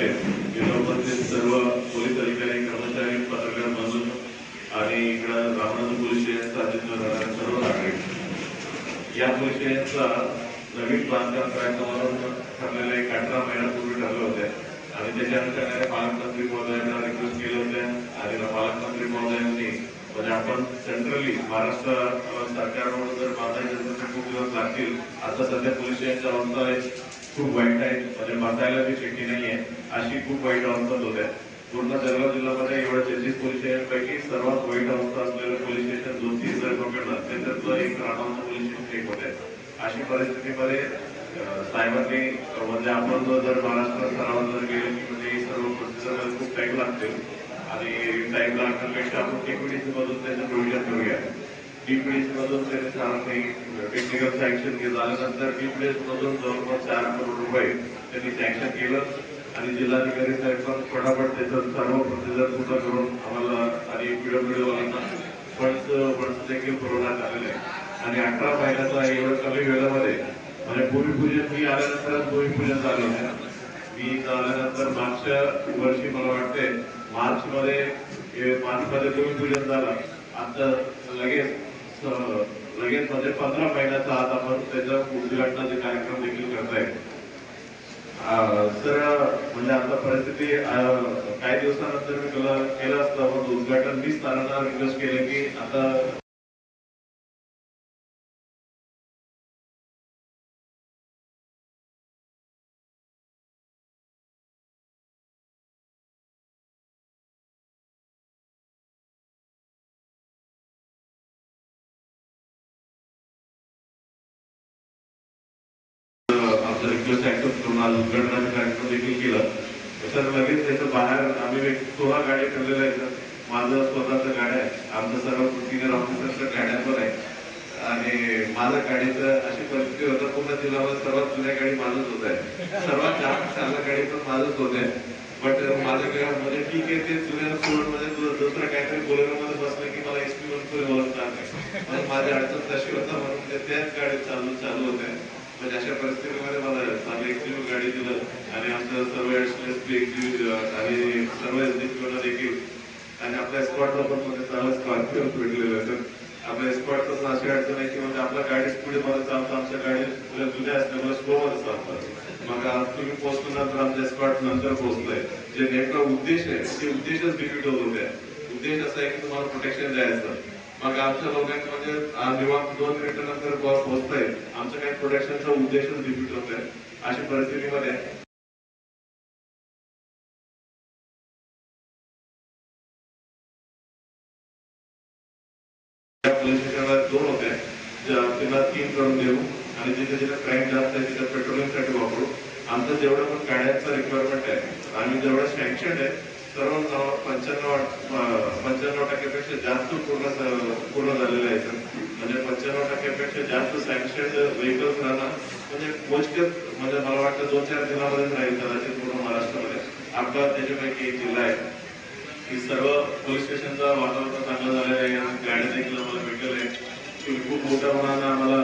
झाले उपस्थित सर्व पोलीस अधिकारी कर्मचारी पत्रकार बंधू आणि इकडं रामनगर पोलीस स्टेशनचा सर्व नागरिक या पोलीस स्टेशनचा नवीन बांधकाम करायचं म्हणून ठरलेलं एक 18 महिन्यापूर्वी ठरलं होते आणि त्याच्या अनुषंगाने पालकमंत्री महोदयांना रिक्वेस्ट केले होते आणि पालकमंत्री महोदयांनी म्हणजे आपण सेंट्रली महाराष्ट्र सरकारकडून जर बांधायचं तर खूप दिवस लागतील. आता सध्या पोलीस स्टेशनच्या अवस्था खूप वाईट आहे, म्हणजे बसायला बी शेती नाहीये अशी खूप वाईट अवस्था होत्या. पूर्ण जळगाव जिल्ह्यामध्ये एवढ्या 33 पोलीस स्टेशनपैकी सर्वात वाईट अवस्था असलेलं पोलीस स्टेशन 2-3 जर पकडलं त्याच्यातलं एक रामानंद पोलीस स्टेशन एक होते. अशी परिस्थितीमध्ये साहेबांनी म्हणजे आपण जर महाराष्ट्र स्तरावर जर गेलो की म्हणजे सर्व प्रोसिजर खूप टाईम लागते आणि टाईम लागण्यापेक्षा आपण टीपीडीसी मधून त्याचं प्रोव्हिजन करूया. टीपीडीसी मधून त्याने काही टेक्निकल सँक्शन झाल्यानंतर टीपीडीसी मधून जवळपास 4 करोड रुपये त्यांनी सँक्शन केलं आणि जिल्हाधिकारी साहेब पण फटाफट त्याचं सर्व प्रोसिजर पूर्ण करून आम्हाला आणि पीडब्ल्यूडीवाल्यांना फंड्स देखील पुरवण्यात आलेले आहे आणि 18 महिन्याचा एवढं कमी वेळेमध्ये म्हणजे भूमिपूजन मी आल्यानंतरच भूमिपूजन झालं होतं. मी आल्यानंतर मागच्या वर्षी मला वाटते मार्च मध्ये भूमिपूजन झालं. आता लगेच म्हणजे 15 महिन्याचा आज आपण त्याचा उद्घाटनाचे कार्यक्रम देखील करताय. तर म्हणजे आता परिस्थिती काही दिवसानंतर मी तुला केलं असतं पण उद्घाटन मीच सरांना रिक्वेस्ट केलं की आता आमचं रिक्वेस्ट ऍक्सेप्ट करून आज उद्घाटनाचा कार्यक्रम देखील केला. तर लगेच त्याचं बाहेर आम्ही 16 गाडी ठरलेल्या आहेत. माझं स्वतःचं गाड्या आहे, आमचं सर्व सिनियर ऑफिसरचं गाड्या पण आहे आणि माझ्या गाडीचं अशी परिस्थिती होतं पूर्ण जिल्ह्यामध्ये सर्वात जुन्या गाडी माझंच होत आहे, सर्वात जास्त चांगल्या गाडी पण माझंच होत आहे. बट माझ्या म्हणजे ठीक आहे ते जुन्या सोडमध्ये दुसरं काहीतरी बोलेरोमध्ये बसलं की मला एसपी म्हणून कोणी ओळखणार नाही, पण माझी अडचण तशी होता म्हणून त्याच गाडीत चालू होते. म्हणजे अशा परिस्थितीमध्ये मला माझं एक्झिक्युटिव्ह गाडी दिलं आणि आमचं सर्व एक्झिक्युटिव्ह आणि सर्व एक्झिक्युटिव्हला देखील आणि आपल्या स्क्वॉडला पण म्हणजे चांगला स्कॉर्पिओ भेटलेलं आहे. तर आपल्या स्क्वॉडचं पण अशी अडचण आहे की म्हणजे आपल्या गाडी स्पीडमध्ये चालतं, आमच्या गाडी जुन्या असल्यामुळे स्लोमध्ये चालतात. मग आज तुम्ही पोहोचल्यानंतर आमच्या स्क्वॉड नंतर पोहोचतोय. जे नेमका उद्देश आहे ते उद्देशच डिफीट होत होते. उद्देश असा आहे की तुम्हाला प्रोटेक्शन द्यायचं. मग आमच्या लोकांनी म्हणजे निवांत 2 मिनिटानंतर पोहोचतंय, आमचं काही प्रोडक्शनचा उद्देशच डिफीट होतोय. अशा परिस्थितीमध्ये पोलीस स्टेशनला 2 होते, तिला 3 करून देऊ आणि जिथे जिथे क्राईम जास्त आहे तिथे पेट्रोलिंगसाठी वापरू. आमचं जेवढं पण गाड्यांचं रिक्वायरमेंट आहे आम्ही जेवढं सँक्शन आहे सर्व 95% जास्त पूर्ण झालेलं आहे. म्हणजे 95% जास्त सँक्शन व्हेकल्स राहणार म्हणजे मोजकेच म्हणजे मला वाटतं 2-4 जिल्ह्यामध्येच राहील कदाचित पूर्ण महाराष्ट्रामध्ये. आपला त्याच्यापैकी एक जिल्हा आहे. ही सर्व पोलीस स्टेशनचा वातावरण चांगलं झालेलं आहे आणि गाड्या देखील आम्हाला भेटलेलं आहे. खूप मोठ्या प्रमाणात आम्हाला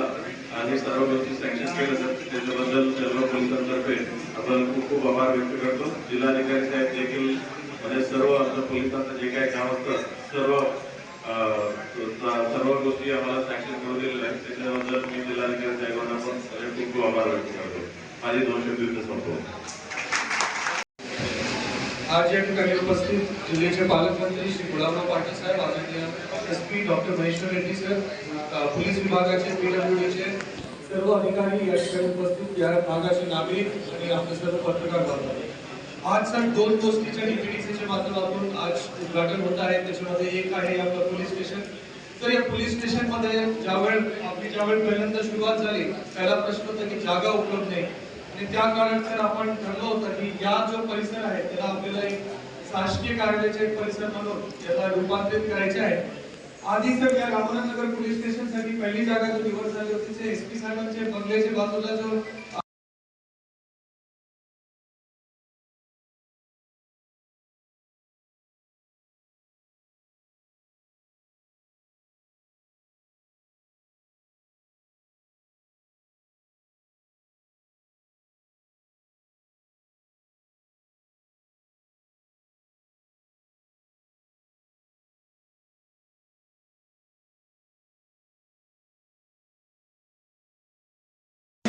आणि सर्व गोष्टी सँक्शन केलं तर त्याच्याबद्दल सर्व पोलिसांतर्फे आपण खूप खूप आभार व्यक्त करतो. जिल्हाधिकारी साहेब देखील म्हणजे सर्व आमच्या पोलिसांचं जे काही काम असतं सर्व गोष्टी आम्हाला सँक्शन करून दिलेल्या आहेत. त्याच्याबद्दल मी जिल्हाधिकारी साहेबांना पण खूप खूप आभार व्यक्त करतो. माझे 2 शब्द इथे संपवतो. आज या ठिकाणी उपस्थित जिल्ह्याचे पालकमंत्री श्री गुलाबराव पाटील साहेब, आदरणीय SP doctor Maheshwar Reddy sir, police विभागाचे पीडब्ल्यूडीचे सर्व अधिकारी या ठिकाणी उपस्थित, या भागाचे नागरिक आणि आपले सर्व पत्रकार बांधव. आज सर 2 गोष्टीच्या डीपीडीसीच्या माध्यमातून आज उद्घाटन होत आहे. त्याच्यामध्ये एक आहे आपलं पोलीस स्टेशन. तर या पोलीस स्टेशन मध्ये ज्यावेळी पहिल्यांदा सुरुवात झाली पहिला प्रश्न होता की जागा उपलब्ध नाही आणि त्या काळात सर आपण ठरलं होतं की या जो परिसर आहे त्याला आपल्याला एक शासकीय कार्यालयाचे परिसर म्हणून त्याला रूपांतरित करायचे आहे. आधी सर या रामनगर पोलीस स्टेशन साठी पहिली जागा जो निवड झाली होती ते एसपी साहेबांचे बंगल्याच्या बाजूला जो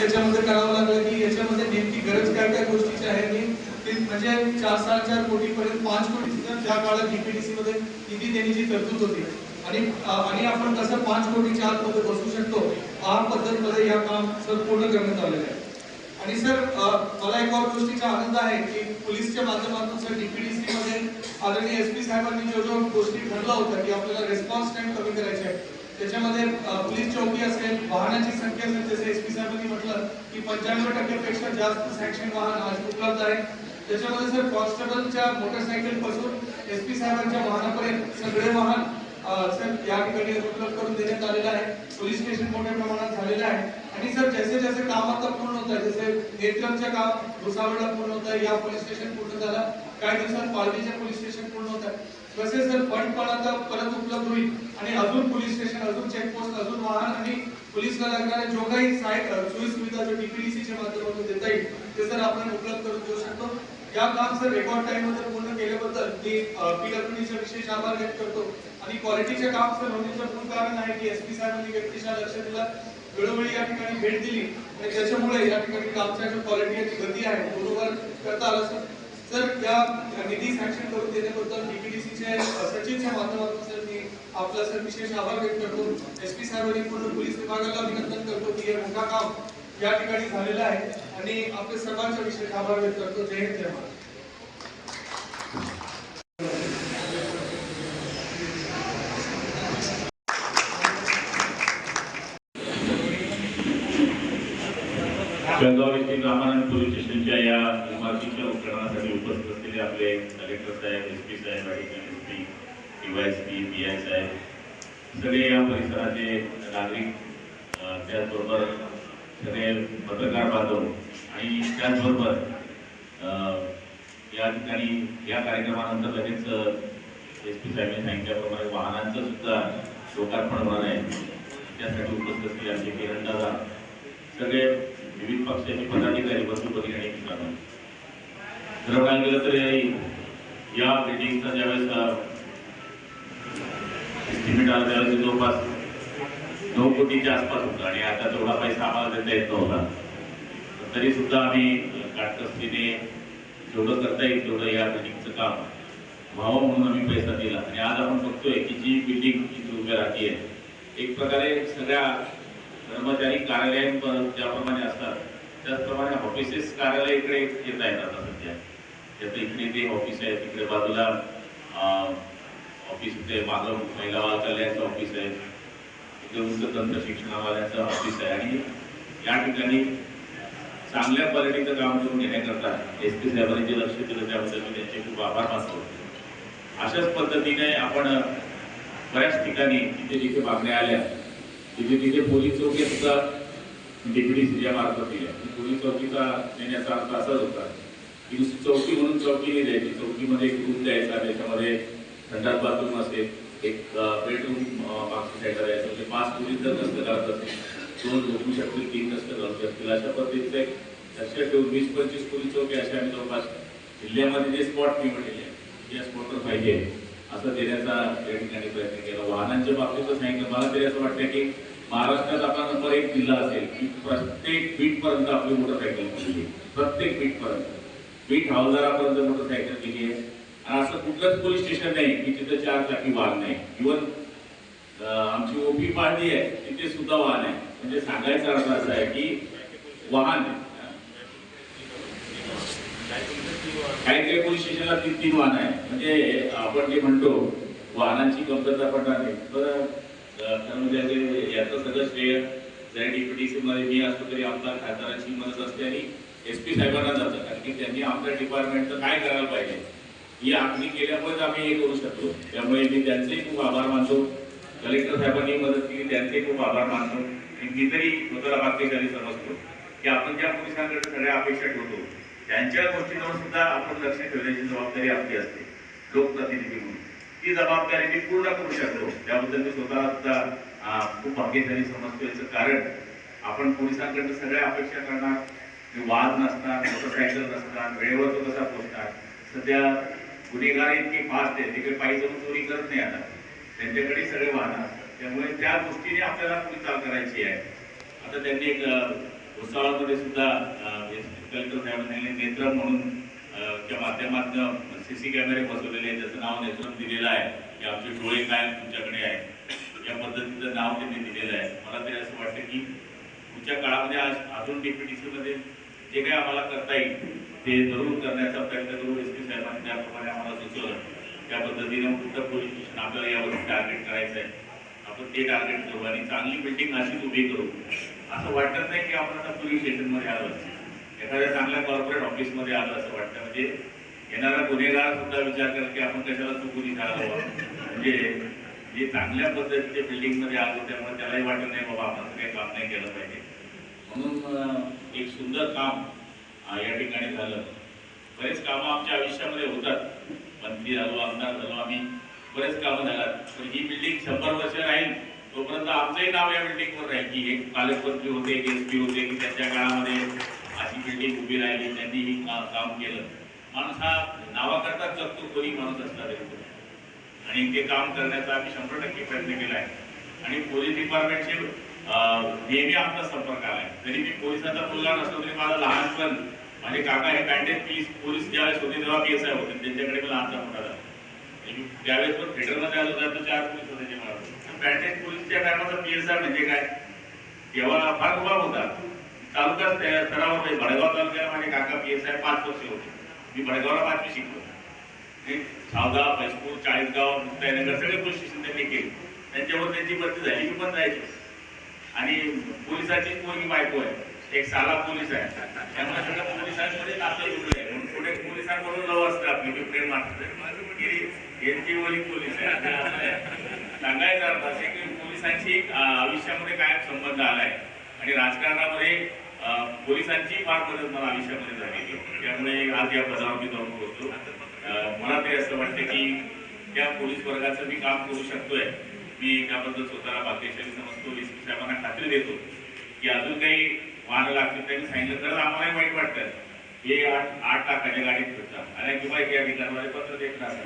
त्याच्यामध्ये करावं लागलं की याच्यामध्ये नेमकी गरज काय काय गोष्टीची आहे आणि ते म्हणजे 4.4 कोटीपर्यंत 5 कोटी त्या काळात डीपीडीसी मध्ये निधी देण्याची तरतूद होती आणि आपण कसं 5 कोटीच्या आतमध्ये बसू शकतो हा पद्धतीमध्ये या काम सर पूर्ण करण्यात आलेलं आहे. आणि सर मला एक और गोष्टीचा आनंद आहे की पोलीसच्या माध्यमातून सर डीपीडीसी मध्ये आदरणीय एसपी साहेबांनी जो गोष्टी ठरला होता की आपल्याला रिस्पॉन्स टाइम कमी करायचे आहे त्याच्यामध्ये पोलीस चौकी असेल वाहनाची संख्या असेल जसे एसपी साहेबांनी म्हटलं की 95% पेक्षा जास्त सँक्शन वाहन आज उपलब्ध आहे. त्याच्यामध्ये सर कॉन्स्टेबलच्या मोटरसायकल पासून एसपी साहेबांच्या वाहनापर्यंत सगळे वाहन सर या ठिकाणी उपलब्ध करून देण्यात आलेलं आहे. पोलीस स्टेशन मोठ्या प्रमाणात झालेलं आहे आणि सर जसे जसे काम आता पूर्ण होत आहे जसे नेत्रमचे काम भुसावळला पूर्ण होत आहे या पोलीस स्टेशन पूर्ण झाला काही दिवसात पालवीचे पोलीस स्टेशन पूर्ण होत आहे तसे सर फंड पण आता परत उपलब्ध होईल आणि अजून पोलीस स्टेशन अजून चेकपोस्ट अजून वाहन आणि पोलीसला लागणारे जो काही सोयी सुविधा जो डीपीडीसीच्या माध्यमातून देता येईल ते सर आपण उपलब्ध करून देऊ शकतो. या काम सर रेकॉर्ड टाइम मध्ये पूर्ण केल्याबद्दल मी पीडब्ल्यूडीचा विशेष आभार व्यक्त करतो आणि क्वालिटीचे काम सर होण्याचं मूळ कारण आहे की एसपी साहेबांनी व्यक्तिशः लक्ष दिलं वेळोवेळी या ठिकाणी भेट दिली आणि त्याच्यामुळे या ठिकाणी कामच्या जो क्वालिटी आणि गती आहे बरोबर करता आलं सर. सर या निधी सँक्शन करून देण्याबद्दल डीपीडीसीचे सचिवच्या माध्यमातून सर मी आपला सर विशेष आभार व्यक्त करतो. एसपी साहेबांनी पूर्ण पोलीस विभागाला अभिनंदन करतो की हे मोठा काम या ठिकाणी झालेलं आहे आणि आपले सर्वांचा विशेष आभार व्यक्त करतो. जय हिंद जय महाराष्ट्र. जळगाव येथील रामानंद पोलीस स्टेशनच्या या इमारतीच्या उत्खननासाठी उपस्थित असलेले आपले कलेक्टर साहेब एसपी साहेब एसपी डीवायएसपी पीआय साहेब सगळे या परिसराचे नागरिक त्याचबरोबर सगळे पत्रकार बांधव आणि त्याचबरोबर या ठिकाणी या कार्यक्रमानंतर लगेच एसपी साहेबांनी सांगितल्याप्रमाणे वाहनांचं सुद्धा लोकार्पण होणार आहे त्यासाठी उपस्थित असलेले आमचे किरणदादा सगळे विविध पक्षाचे पदाधिकारी बंधुपती आणि मित्रांनो खरं बघायला गेलं तर या बिल्डिंगचा ज्यावेळेस एस्टिमेट आला त्यावेळेस जवळपास 9 कोटीच्या आसपास होता आणि आता तेवढा पैसा आम्हाला देता येत नव्हता तरी सुद्धा आम्ही काटकसरीने जेवढं करता येईल तेवढं या बिल्डिंगचं काम व्हावं म्हणून आम्ही पैसा दिला आणि आज आपण बघतोय की जी बिल्डिंग इथे उभी राहते एक प्रकारे सगळ्या कर्मचारी कार्यालय ज्याप्रमाणे असतात त्याचप्रमाणे ऑफिसेस कार्यालय इकडे येत आहेत आता सध्या त्याचं इकडे ते ऑफिस आहे तिकडे बाजूला ऑफिस इथे मागं महिला बाल कल्याणचं ऑफिस आहे इकडे उच्च तंत्र शिक्षणावाल्यांचं ऑफिस आहे आणि या ठिकाणी चांगल्या क्वालिटीचं काम करून घेण्याकरता एसपी साहेबांनी जे लक्ष दिलं त्याबद्दल मी त्यांचे खूप आभार मानतो. अशाच पद्धतीने आपण बऱ्याच ठिकाणी जिथे जिथे मागण्या आल्या तिथे तिथे पोलीस चौकी सुद्धा डीपीडीसीच्या मार्फत दिल्या. पोलीस चौकीचा देण्याचा अर्थ असाच होता की नुसती चौकी म्हणून चौकी नाही द्यायची चौकीमध्ये एक रूम द्यायचा त्याच्यामध्ये संडास बाथरूम असेल एक बेडरूम मागच्या साईडला द्यायचं म्हणजे 5 पोलीस जर नसतं करत असेल 2 झोपू शकतील 3 नसतं घालू शकतील अशा पद्धतीचं एक लक्षात ठेवून 20-25 पोलीस चौकी अशा आम्ही जवळपास जिल्ह्यामध्ये जे स्पॉट निवडलेले आहेत या स्पॉटवर पाहिजे असं देण्याचा या ठिकाणी प्रयत्न केला. वाहनांच्या बाबतीत सांगितलं मला तरी असं वाटतं की महाराष्ट्रात आपला नंबर 1 जिल्हा असेल की प्रत्येक बीटपर्यंत आपली मोटरसायकल गेली प्रत्येक बीट हवालदारापर्यंत मोटरसायकल गेली आहे आणि असं कुठलंच पोलीस स्टेशन नाही की तिथं 4 चाकी वाहन नाही. इव्हन आमची ओपी पाळली आहे तिथे सुद्धा वाहन आहे म्हणजे सांगायचा अर्थ असा आहे की वाहन काही पोलीस स्टेशनला 3 वाहन आहे म्हणजे आपण जे म्हणतो वाहनांची कमतरता पडणार नाही. तर म्हणजे याचं सगळं श्रेय जरी डीपीडीसी मध्ये मी असतो तरी आमदार खासदारांची मदत असते आणि एसपी साहेबांना जातं कारण की त्यांनी आमच्या डिपार्टमेंटचं काय करायला पाहिजे ही आखणी केल्यामुळेच आम्ही हे करू शकतो. त्यामुळे मी त्यांचेही खूप आभार मानतो. कलेक्टर साहेबांनी मदत केली त्यांचे खूप आभार मानतो आणि मी तरी स्वतःला भाग्यशाली समजतो की आपण ज्या पोलिसांकडे सगळ्या अपेक्षा ठेवतो त्यांच्या गोष्टींवर सुद्धा आपण लक्ष ठेवण्याची जबाबदारी आपली असते लोकप्रतिनिधी म्हणून. ती जबाबदारी मी पूर्ण करू शकतो त्याबद्दल मी स्वतःला सुद्धा खूप भाग्यशाली समजतो. याचं कारण आपण पोलिसांकडे सगळ्या अपेक्षा करणार वाद नसतात मोटरसायकल नसतात वेळेवर तो कसा पोहोचणार. सध्या गुन्हेगार इतके फास्ट आहे तिकडे पायी जाऊन चोरी करत नाही आता त्यांच्याकडे सगळे वाहन असतात त्यामुळे त्या गोष्टीने आपल्याला पुढे चाल करायची आहे. आता त्यांनी एक भुसावळमध्ये सुद्धा कलेक्टर साहेबांनी नेत्रम म्हणून च्या माध्यमातून सीसी कॅमेरे बसवलेले आहेत, त्याचं नाव नेत्रम दिलेलं आहे की आमचे डोळे कायम तुमच्याकडे आहे, या पद्धतीचं नाव त्यांनी दिलेलं आहे. मला तरी असं वाटतं की पुढच्या काळामध्ये अजून DPTC मध्ये जे काही आम्हाला करता येईल ते जरूर करण्याचा प्रयत्न करू. SP साहेबांनी त्याप्रमाणे आम्हाला सुचवलं त्या पद्धतीने उत्तर पोलीस स्टेशन आपल्याला यावर्षी टार्गेट करायचं आहे. आपण ते टार्गेट करू आणि चांगली बिल्डिंग अशीच उभी करू. असं वाटत नाही की आपण आता पोलीस स्टेशनमध्ये आलो, एखाद्या चांगल्या कॉर्पोरेट ऑफिसमध्ये आलो असं वाटतं. म्हणजे येणारा गुन्हेगार सुद्धा विचार करत की आपण कशाला चुकून इथं आलो. म्हणजे जे चांगल्या पद्धतीच्या बिल्डिंगमध्ये आलो त्यामुळे त्यालाही वाटत नाही बाबा आपण काही काम नाही केलं पाहिजे. म्हणून एक सुंदर काम या ठिकाणी झालं. बरेच कामं आमच्या आयुष्यामध्ये होतात, मंत्री झालो, आमदार झालो, आम्ही बरेच कामं झातात. पण ही बिल्डिंग 100 वर्ष राहील तोपर्यंत आमचंही नाव या बिल्डिंगवर राहील की एक पालकमंत्री होते, एक SP होते की त्यांच्या काळामध्ये अशी बिल्डिंग उभी राहिली, त्यांनी ही काम केलं. माणूस हा नावाकरता जगतो, कोणी माणूस असला तरी, आणि ते काम करण्याचा आम्ही 100% प्रयत्न केला आहे. आणि पोलीस डिपार्टमेंटशी नेहमी आमचा संपर्क आला आहे. जरी मी पोलिसाचा मुलगा नसलो तरी माझं लहानपण, माझे काका हे बँडेज पोलीस ज्यावेळेस होते तेव्हा PSI होते, त्यांच्याकडे मला लहानचा मोठा झाला. त्यावेळेस पण थिएटरमध्ये आलो तर 4 पोलीस होते मला. बँडेज पोलीसच्या टायमाचा PSI म्हणजे काय, तेव्हा फार रुबाब होता. तालुका स्तरावर भडगाव तालुक्याला माझे काका PSI 5 वर्ष होते. मी भडगावला 5वी शिकलो. सावदा, फैजपूर, चाळीसगाव, मुक्ताईनगर सगळे पोलीस स्टेशन त्यांनी केले. त्यांच्यावर त्यांची भरती झाली, मी पण जायचो. आणि पोलिसाची मुलगी बायको आहे, एक साला पोलीस आहे, त्यामुळे सगळं पोलिसांमध्ये नातं जुळलं आहे. म्हणून पुढे पोलिसांकडून लव असतं आपली, मी प्रेम वाटतं यांची मुली पोलीस आहे. सांगायचं अर्थ असे की पोलिसांची आयुष्यामध्ये कायम संबंध आलाय आणि राजकारणामध्ये पोलिसांची फार मदत मला आयुष्यामध्ये झालेली आहे. त्यामुळे आज या पदावर मी जाऊन पोहोचतो. मला तरी असं वाटतं की त्या पोलीस वर्गाचं मी काम करू शकतोय. मी त्याबद्दल स्वतःला भाग्यशाली समजतो. SP साहेबांना खात्री देतो की अजून काही वाहनं लागतील त्यांनी सांगितलं तर आम्हालाही वाईट वाटतं. हे 8 लाखाच्या गाडीत फिरतात आणि किंवा या ठिकाणी पत्र देत राहतात.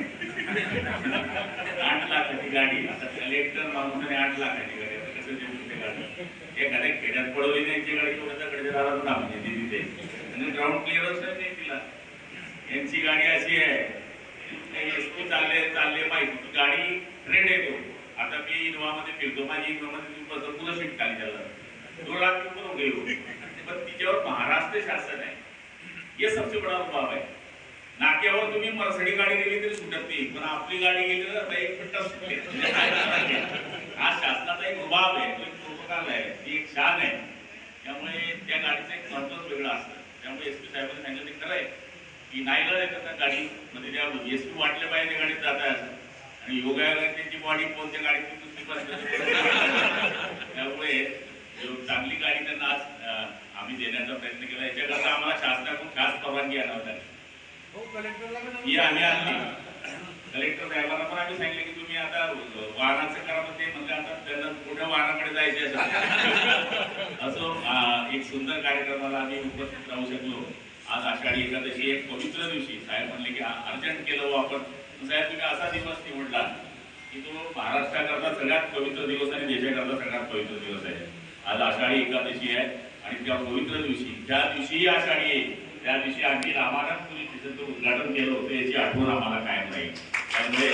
8 लाखाची गाडी, आता कलेक्टर माणूस 8 लाखाची गाडी, आता कसं देऊ ते गाडी. एखाद्या खेड्यात पडवली नाही गाडी कोणाच्याकडे राहणार ना, म्हणजे तिथे आणि ग्राउंड क्लिअरच नाही तिला. यांची गाडी अशी आहे, SP चालले माहिती गाडी रेड येतो. आता मी इनोवामध्ये फिरतो, माझी इनोवामध्ये पुढं सीट खाली त्याला 2 लाख रुपये गेलो, पण तिच्यावर महाराष्ट्र शासन आहे. हे सबसे बडा रुबाब आहे. नाक्यावर तुम्ही मर्सडी गाडी गेली तरी सुटत नाही, पण आपली गाडी गेली तर आता 1 मिनिटात सुटते. हा शासनाचा एक रुबाब आहे, तो एक प्रोटोकॉल आहे, ती एक शान आहे. त्यामुळे त्या गाडीचं एक महत्वच वेगळं असतं. त्यामुळे SP साहेबांनी सांगितलं ते खरं आहे की नाईला येतात गाडी मध्ये, त्या SP वाटल्या पाहिजे त्या गाडीत जात आहे असं. आणि योगायोगाने त्यांची बॉडी कोणत्या गाडीत दुसरी बसली. त्यामुळे चांगली गाडी त्यांना आज आम्ही देण्याचा प्रयत्न केला. याच्याकरता आम्हाला शासनाकडून खास परवानगी आणावी लागली. ही आम्ही आणली. कलेक्टर साहेबांना पण आम्ही सांगितलं की तुम्ही आता वाहनाचं करा, ते म्हणजे आता त्यांना मोठ्या वाहनाकडे जायचे असं एक सुंदर कार्यक्रमाला आम्ही उपस्थित राहू शकलो. आज आषाढी एकादशी, एक पवित्र दिवशी. साहेब म्हणले की अर्जंट केलं आपण. साहेब तुम्ही असा दिवस निवडला की तो महाराष्ट्राकरता सगळ्यात पवित्र दिवस आणि देशाकरता सगळ्यात पवित्र दिवस आहे. आज आषाढी एकादशी आहे आणि त्या पवित्र दिवशी, ज्या दिवशी आषाढी आहे त्या दिवशी आम्ही रामानंद पोलीस स्टेशनचं उद्घाटन केलं होतं, याची आठवण आम्हाला कायम राहील. त्यामुळे